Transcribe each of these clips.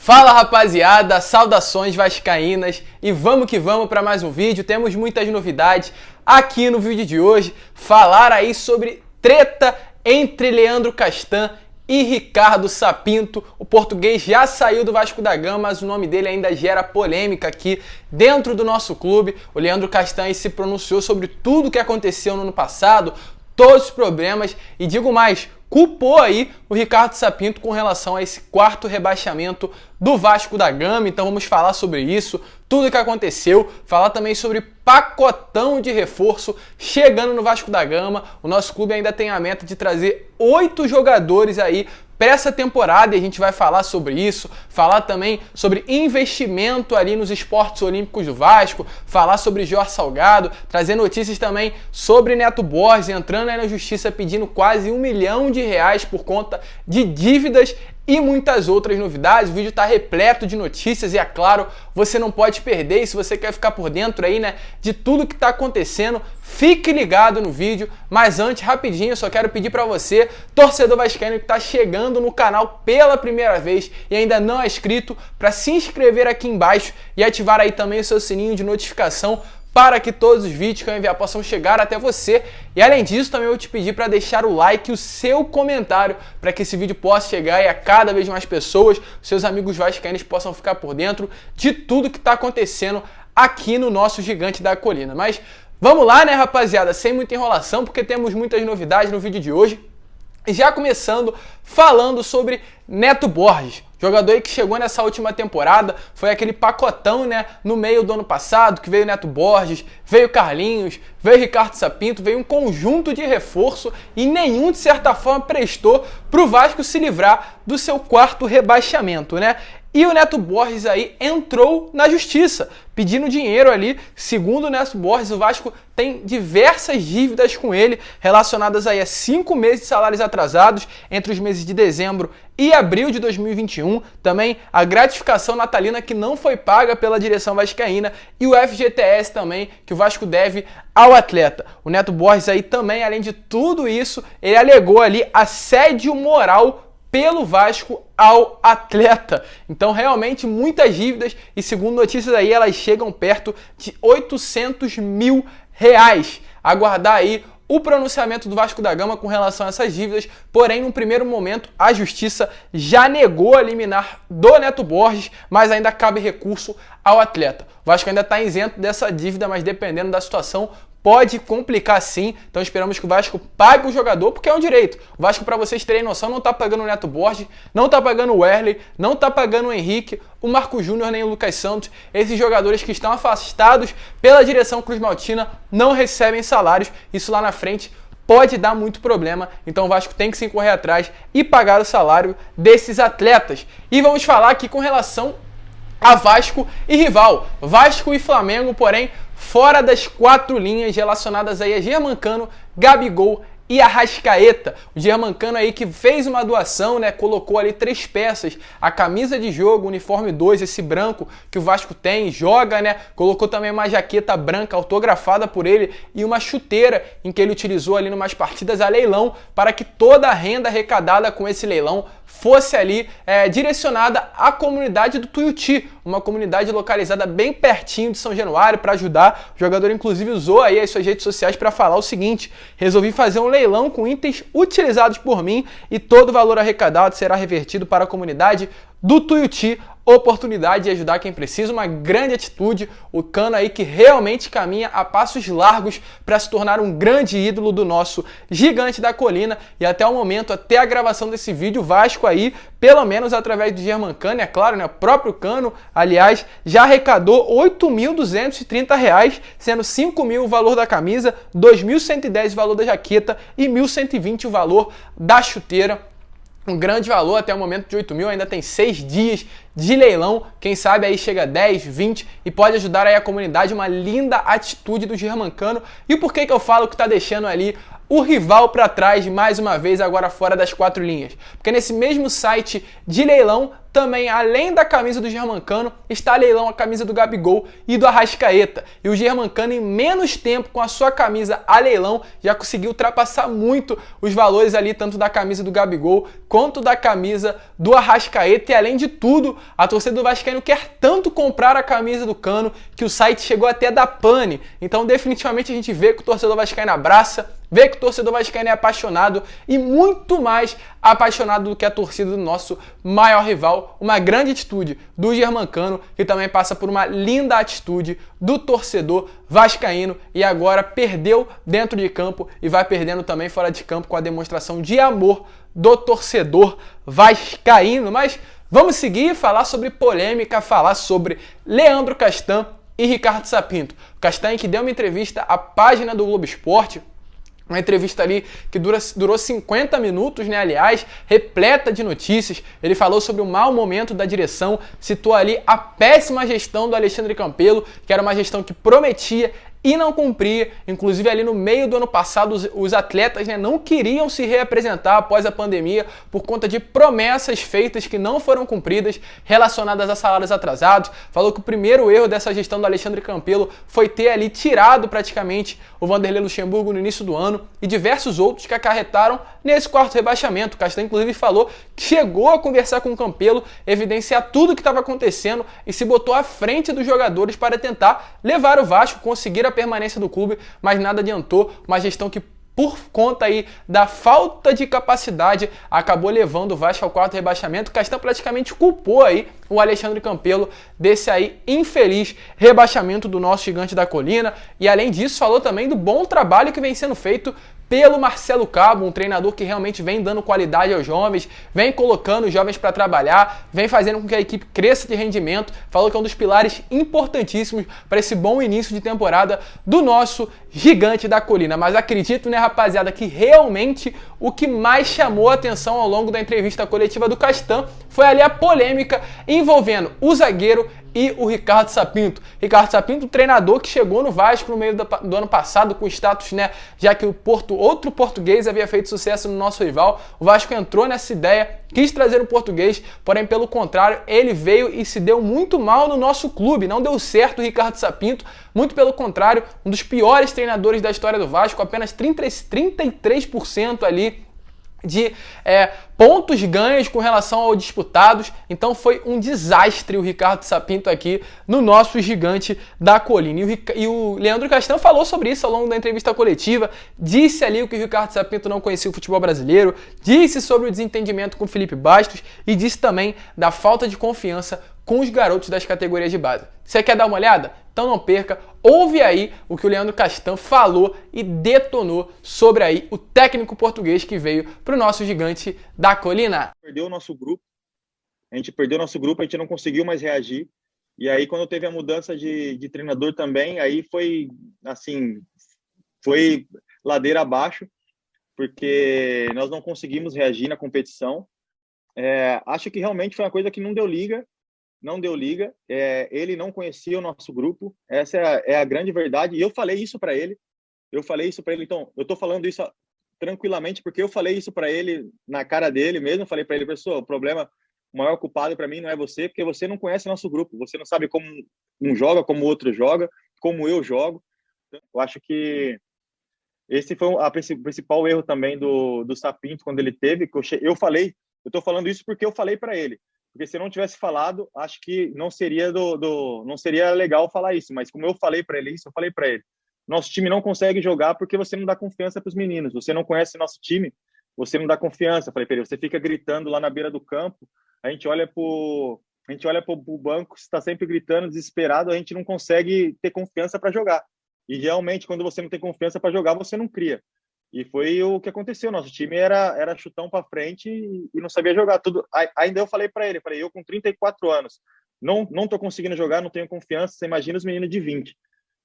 Fala rapaziada, saudações vascaínas e vamos que vamos para mais um vídeo. Temos muitas novidades aqui no vídeo de hoje. Falar aí sobre treta entre Leandro Castan e Ricardo Sapinto. O português já saiu do Vasco da Gama, mas o nome dele ainda gera polêmica aqui dentro do nosso clube. O Leandro Castan aí se pronunciou sobre tudo o que aconteceu no ano passado, todos os problemas e digo mais, culpou aí o Ricardo Sapinto com relação a esse quarto rebaixamento do Vasco da Gama. Então vamos falar sobre isso, tudo o que aconteceu, falar também sobre pacotão de reforço chegando no Vasco da Gama. O nosso clube ainda tem a meta de trazer 8 jogadores aí para essa temporada e a gente vai falar sobre isso, falar também sobre investimento ali nos esportes olímpicos do Vasco, falar sobre Jorge Salgado, trazer notícias também sobre Neto Borges entrando aí na justiça pedindo quase R$1 milhão por conta de dívidas e muitas outras novidades. O vídeo está repleto de notícias e é claro, você não pode perder. E se você quer ficar por dentro aí, né, de tudo que está acontecendo, fique ligado no vídeo. Mas antes, rapidinho, eu só quero pedir para você, torcedor vascaíno que está chegando no canal pela primeira vez e ainda não é inscrito, para se inscrever aqui embaixo e ativar aí também o seu sininho de notificação para que todos os vídeos que eu enviar possam chegar até você. E além disso, também eu vou te pedir para deixar o like e o seu comentário para que esse vídeo possa chegar e a cada vez mais pessoas, seus amigos vascaínos possam ficar por dentro de tudo que está acontecendo aqui no nosso Gigante da Colina. Mas vamos lá, né, rapaziada? Sem muita enrolação, porque temos muitas novidades no vídeo de hoje. E já começando falando sobre Neto Borges, jogador aí que chegou nessa última temporada, foi aquele pacotão, né, no meio do ano passado, que veio Neto Borges, veio Carlinhos, veio Ricardo Sapinto, veio um conjunto de reforço e nenhum, de certa forma, prestou para o Vasco se livrar do seu quarto rebaixamento, né? E o Neto Borges aí entrou na justiça, pedindo dinheiro ali. Segundo o Neto Borges, o Vasco tem diversas dívidas com ele, relacionadas aí a 5 meses de salários atrasados, entre os meses de dezembro e abril de 2021. Também a gratificação natalina que não foi paga pela direção vascaína e o FGTS também, que o Vasco deve ao atleta. O Neto Borges aí também, além de tudo isso, ele alegou ali assédio moral pelo Vasco ao atleta. Então realmente muitas dívidas e segundo notícias aí elas chegam perto de R$800 mil. Aguardar aí o pronunciamento do Vasco da Gama com relação a essas dívidas, porém, num primeiro momento, a Justiça já negou a liminar do Neto Borges, mas ainda cabe recurso ao atleta. O Vasco ainda está isento dessa dívida, mas dependendo da situação, pode complicar sim, então esperamos que o Vasco pague o jogador, porque é um direito. O Vasco, para vocês terem noção, não está pagando o Neto Borges, não está pagando o Wesley, não está pagando o Henrique, o Marco Júnior nem o Lucas Santos. Esses jogadores que estão afastados pela direção cruzmaltina não recebem salários, isso lá na frente pode dar muito problema, então o Vasco tem que se correr atrás e pagar o salário desses atletas. E vamos falar aqui com relação a Vasco e rival, Vasco e Flamengo, porém fora das 4 linhas relacionadas aí a Germancano, Gabigol e Arrascaeta. O Germancano aí que fez uma doação, né, colocou ali 3 peças, a camisa de jogo, o uniforme 2, esse branco que o Vasco tem, joga, né, colocou também uma jaqueta branca autografada por ele e uma chuteira em que ele utilizou ali numas partidas a leilão, para que toda a renda arrecadada com esse leilão fosse ali direcionada à comunidade do Tuiuti, uma comunidade localizada bem pertinho de São Januário, para ajudar. O jogador inclusive usou aí as suas redes sociais para falar o seguinte: resolvi fazer um leilão com itens utilizados por mim e todo o valor arrecadado será revertido para a comunidade do Tuiuti. Oportunidade de ajudar quem precisa, uma grande atitude. O Cano aí que realmente caminha a passos largos para se tornar um grande ídolo do nosso Gigante da Colina. E até o momento, até a gravação desse vídeo, o Vasco aí, pelo menos através do Germancano, é claro, né, o próprio Cano, aliás, já arrecadou R$8.230, sendo R$5.000 o valor da camisa, R$2.110 o valor da jaqueta e R$1.120 o valor da chuteira. Um grande valor até o momento de 8 mil, ainda tem 6 dias de leilão, quem sabe aí chega a 10, 20 e pode ajudar aí a comunidade, uma linda atitude do Germancano. E por que eu falo que tá deixando ali o rival para trás mais uma vez, agora fora das 4 linhas. Porque nesse mesmo site de leilão, também, além da camisa do Germancano, está a leilão a camisa do Gabigol e do Arrascaeta. E o Germancano, em menos tempo, com a sua camisa a leilão, já conseguiu ultrapassar muito os valores ali, tanto da camisa do Gabigol quanto da camisa do Arrascaeta. E além de tudo, a torcida do Vascaíno quer tanto comprar a camisa do Cano que o site chegou até a dar pane. Então, definitivamente, a gente vê que o torcedor vascaíno abraça, vê que o torcedor vascaíno é apaixonado e muito mais apaixonado do que a torcida do nosso maior rival. Uma grande atitude do Germancano, que também passa por uma linda atitude do torcedor vascaíno e agora perdeu dentro de campo e vai perdendo também fora de campo com a demonstração de amor do torcedor vascaíno. Mas vamos seguir, falar sobre polêmica, falar sobre Leandro Castan e Ricardo Sapinto. O Castan, que deu uma entrevista à página do Globo Esporte, uma entrevista ali que durou 50 minutos, né? Aliás, repleta de notícias. Ele falou sobre o mau momento da direção, citou ali a péssima gestão do Alexandre Campelo, que era uma gestão que prometia e não cumpria. Inclusive, ali no meio do ano passado, os atletas, né, não queriam se reapresentar após a pandemia por conta de promessas feitas que não foram cumpridas relacionadas a salários atrasados. Falou que o primeiro erro dessa gestão do Alexandre Campelo foi ter ali tirado praticamente o Vanderlei Luxemburgo no início do ano e diversos outros que acarretaram nesse quarto rebaixamento. O Castan, inclusive, falou que chegou a conversar com o Campelo, evidenciar tudo o que estava acontecendo e se botou à frente dos jogadores para tentar levar o Vasco, conseguir a permanência do clube, mas nada adiantou. Uma gestão que, por conta aí da falta de capacidade, acabou levando o Vasco ao quarto rebaixamento. O Castan praticamente culpou aí o Alexandre Campelo desse aí infeliz rebaixamento do nosso gigante da colina. E além disso, falou também do bom trabalho que vem sendo feito pelo Marcelo Cabo, um treinador que realmente vem dando qualidade aos jovens, vem colocando os jovens para trabalhar, vem fazendo com que a equipe cresça de rendimento. Falou que é um dos pilares importantíssimos para esse bom início de temporada do nosso gigante da colina. Mas acredito, né, rapaziada, que realmente o que mais chamou a atenção ao longo da entrevista coletiva do Castan foi ali a polêmica envolvendo o zagueiro e o Ricardo Sapinto. Ricardo Sapinto, um treinador que chegou no Vasco no meio do ano passado com status, né, já que outro português havia feito sucesso no nosso rival. O Vasco entrou nessa ideia, quis trazer um português, porém, pelo contrário, ele veio e se deu muito mal no nosso clube. Não deu certo o Ricardo Sapinto, muito pelo contrário, um dos piores treinadores da história do Vasco, apenas 33% ali de pontos ganhos com relação aos disputados. Então foi um desastre o Ricardo Sapinto aqui no nosso gigante da colina. E o Leandro Castan falou sobre isso ao longo da entrevista coletiva, disse ali que o Ricardo Sapinto não conhecia o futebol brasileiro, disse sobre o desentendimento com o Felipe Bastos e disse também da falta de confiança com os garotos das categorias de base. Você quer dar uma olhada? Então não perca, ouve aí o que o Leandro Castan falou e detonou sobre aí o técnico português que veio para o nosso gigante da colina. Perdeu o nosso grupo, a gente não conseguiu mais reagir. E aí quando teve a mudança de treinador também, aí foi assim, foi ladeira abaixo, porque nós não conseguimos reagir na competição. Acho que realmente foi uma coisa que não deu liga. Ele não conhecia o nosso grupo, essa é a grande verdade, e eu falei isso para ele, então eu tô falando isso tranquilamente, porque eu falei isso para ele na cara dele mesmo, falei para ele, pessoal, o maior culpado para mim não é você, porque você não conhece nosso grupo, você não sabe como um joga, como o outro joga, como eu jogo. Eu acho que esse foi o principal erro também do Sapinto, quando ele teve, eu tô falando isso porque eu falei para ele. Porque se eu não tivesse falado, acho que não seria não seria legal falar isso. Mas como eu falei para ele isso, eu falei para ele: nosso time não consegue jogar porque você não dá confiança para os meninos. Você não conhece nosso time, você não dá confiança. Eu falei para ele: você fica gritando lá na beira do campo. A gente olha pro banco, está sempre gritando, desesperado. A gente não consegue ter confiança para jogar. E realmente, quando você não tem confiança para jogar, você não cria. E foi o que aconteceu. Nosso time era chutão para frente e não sabia jogar tudo. Ainda eu falei para ele, eu com 34 anos, não tô conseguindo jogar, não tenho confiança. Você imagina os meninos de 20.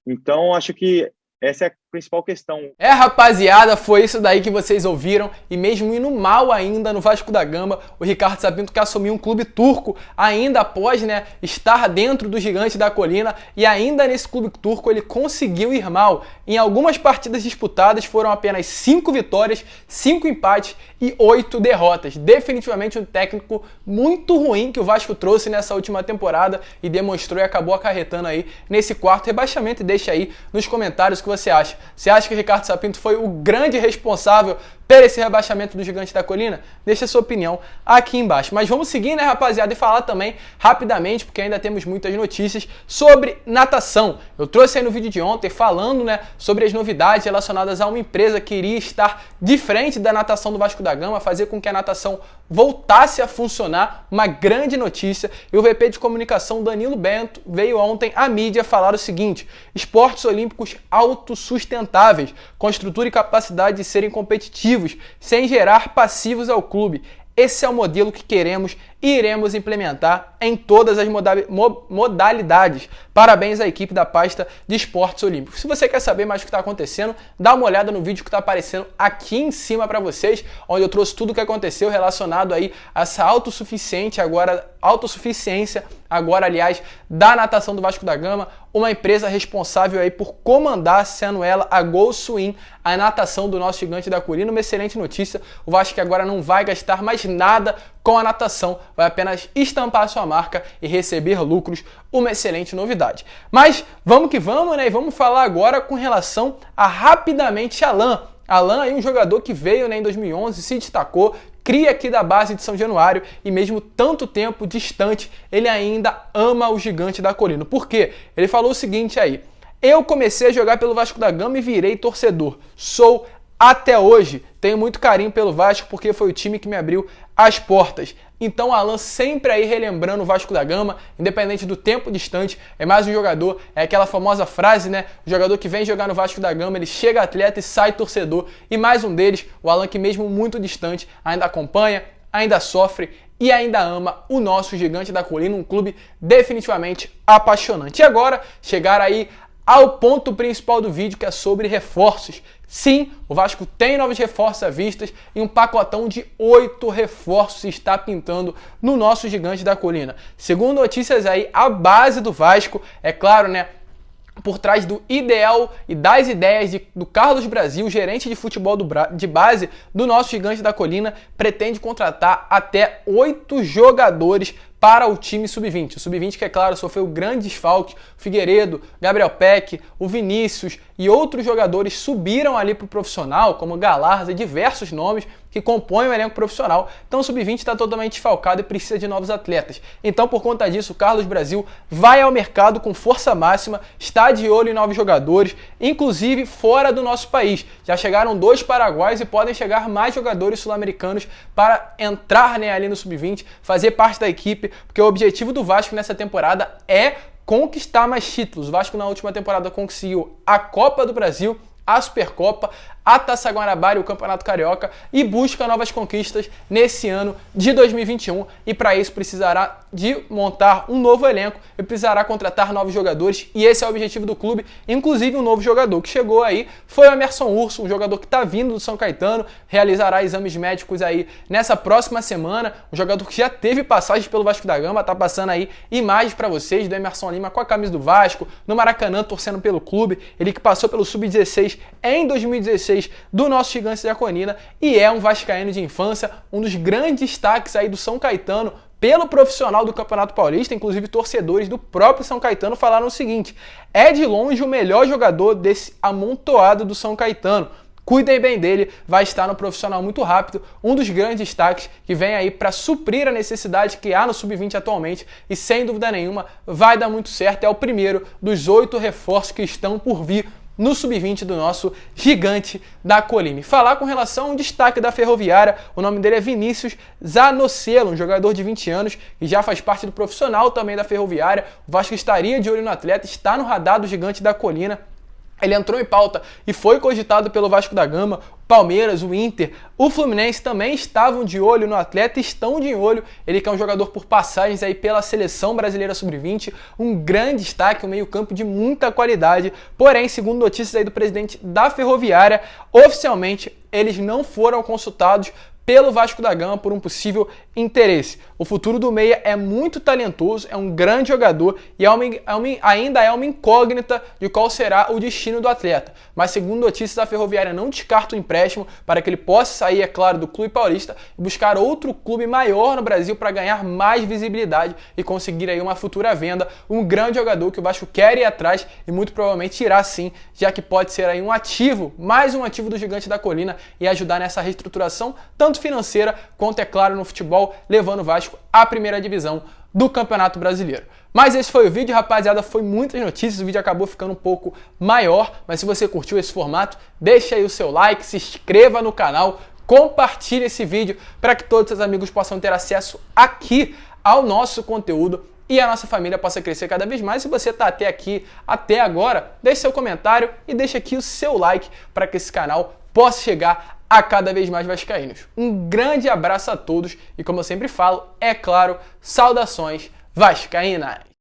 Então, acho que essa principal questão. Rapaziada, foi isso daí que vocês ouviram. E mesmo indo mal ainda no Vasco da Gama, o Ricardo Sapinto que assumiu um clube turco ainda após, estar dentro do Gigante da Colina, e ainda nesse clube turco ele conseguiu ir mal. Em algumas partidas disputadas foram apenas 5 vitórias, 5 empates e 8 derrotas. Definitivamente um técnico muito ruim que o Vasco trouxe nessa última temporada e demonstrou e acabou acarretando aí nesse quarto rebaixamento. E deixa aí nos comentários o que você acha. Você acha que o Ricardo Sapinto foi o grande responsável por esse rebaixamento do Gigante da Colina? Deixa a sua opinião aqui embaixo. Mas vamos seguir, rapaziada, e falar também rapidamente, porque ainda temos muitas notícias sobre natação. Eu trouxe aí no vídeo de ontem falando, sobre as novidades relacionadas a uma empresa que iria estar de frente da natação do Vasco da Gama, fazer com que a natação voltasse a funcionar. Uma grande notícia. E o VP de comunicação Danilo Bento veio ontem à mídia falar o seguinte: esportes olímpicos autossustentáveis, com estrutura e capacidade de serem competitivos, sem gerar passivos ao clube. Esse é o modelo que queremos e iremos implementar em todas as modalidades. Parabéns à equipe da pasta de esportes olímpicos. Se você quer saber mais o que está acontecendo, dá uma olhada no vídeo que está aparecendo aqui em cima para vocês, onde eu trouxe tudo o que aconteceu relacionado aí a essa autossuficiência agora, aliás, da natação do Vasco da Gama, uma empresa responsável aí por comandar, sendo ela a Go Swim, a natação do nosso Gigante da Colina. Uma excelente notícia. O Vasco agora não vai gastar mais nada com a natação, vai apenas estampar a sua marca e receber lucros. Uma excelente novidade. Mas vamos que vamos, e vamos falar agora com relação a rapidamente Alan. Alan é um jogador que veio em 2011, se destacou, cria aqui da base de São Januário, e mesmo tanto tempo distante, ele ainda ama o Gigante da Colina. Por quê? Ele falou o seguinte aí: eu comecei a jogar pelo Vasco da Gama e virei torcedor. Sou até hoje. Tenho muito carinho pelo Vasco porque foi o time que me abriu as portas. Então, Alan sempre aí relembrando o Vasco da Gama, independente do tempo distante. É mais um jogador, é aquela famosa frase, o jogador que vem jogar no Vasco da Gama, ele chega atleta e sai torcedor. E mais um deles, o Alan, que mesmo muito distante, ainda acompanha, ainda sofre e ainda ama o nosso Gigante da Colina, um clube definitivamente apaixonante. E agora, chegar aí ao ponto principal do vídeo, que é sobre reforços. Sim, o Vasco tem novos reforços à vista e um pacotão de 8 reforços está pintando no nosso Gigante da Colina. Segundo notícias aí, a base do Vasco, é claro, por trás do ideal e das ideias do Carlos Brasil, gerente de futebol de base do nosso Gigante da Colina, pretende contratar até 8 jogadores para o time sub-20. O sub-20 que, é claro, sofreu grande desfalque. O Figueiredo, Gabriel Peck, o Vinícius e outros jogadores subiram ali para o profissional, como Galarza e diversos nomes que compõem o elenco profissional. Então o sub-20 está totalmente desfalcado e precisa de novos atletas. Então, por conta disso, o Carlos Brasil vai ao mercado com força máxima, está de olho em novos jogadores, inclusive fora do nosso país. Já chegaram 2 paraguaios e podem chegar mais jogadores sul-americanos para entrar ali no sub-20, fazer parte da equipe, porque o objetivo do Vasco nessa temporada é conquistar mais títulos. O Vasco na última temporada conseguiu a Copa do Brasil, a Supercopa, a Taça Guanabara e o Campeonato Carioca, e busca novas conquistas nesse ano de 2021, e para isso precisará de montar um novo elenco e precisará contratar novos jogadores, e esse é o objetivo do clube. Inclusive um novo jogador que chegou aí foi o Emerson Urso, um jogador que está vindo do São Caetano, realizará exames médicos aí nessa próxima semana, um jogador que já teve passagem pelo Vasco da Gama, tá passando aí imagens para vocês do Emerson Lima com a camisa do Vasco, no Maracanã torcendo pelo clube, ele que passou pelo Sub-16 em 2016 do nosso Gigante da Colina e é um vascaíno de infância, um dos grandes destaques aí do São Caetano pelo profissional do Campeonato Paulista. Inclusive torcedores do próprio São Caetano falaram o seguinte: é de longe o melhor jogador desse amontoado do São Caetano. Cuidem bem dele, vai estar no profissional muito rápido, um dos grandes destaques que vem aí para suprir a necessidade que há no Sub-20 atualmente e sem dúvida nenhuma vai dar muito certo, é o primeiro dos 8 reforços que estão por vir no Sub-20 do nosso Gigante da Colina. Falar com relação a um destaque da Ferroviária, o nome dele é Vinícius Zanocelo, um jogador de 20 anos que já faz parte do profissional também da Ferroviária. O Vasco estaria de olho no atleta, está no radar do Gigante da Colina. ele entrou em pauta e foi cogitado pelo Vasco da Gama, o Palmeiras, o Inter, o Fluminense também estavam de olho no atleta, estão de olho. Ele que é um jogador por passagens aí pela Seleção Brasileira Sub-20, um grande destaque, um meio-campo de muita qualidade. Porém, segundo notícias aí do presidente da Ferroviária, oficialmente eles não foram consultados pelo Vasco da Gama por um possível interesse. O futuro do meia é muito talentoso, é um grande jogador e ainda é uma incógnita de qual será o destino do atleta. Mas segundo notícias, a Ferroviária não descarta o empréstimo para que ele possa sair, é claro, do clube paulista e buscar outro clube maior no Brasil para ganhar mais visibilidade e conseguir aí uma futura venda. Um grande jogador que o Vasco quer ir atrás e muito provavelmente irá sim, já que pode ser aí um ativo, mais um ativo do Gigante da Colina e ajudar nessa reestruturação, tanto financeira quanto, é claro, no futebol, levando o Vasco à primeira divisão do Campeonato Brasileiro. Mas esse foi o vídeo, rapaziada, foi muitas notícias, o vídeo acabou ficando um pouco maior, mas se você curtiu esse formato, deixa aí o seu like, se inscreva no canal, compartilhe esse vídeo para que todos os seus amigos possam ter acesso aqui ao nosso conteúdo e a nossa família possa crescer cada vez mais. Se você está até aqui, até agora, deixe seu comentário e deixe aqui o seu like para que esse canal possa chegar a cada vez mais vascaínos. Um grande abraço a todos e, como eu sempre falo, é claro, saudações vascaínas!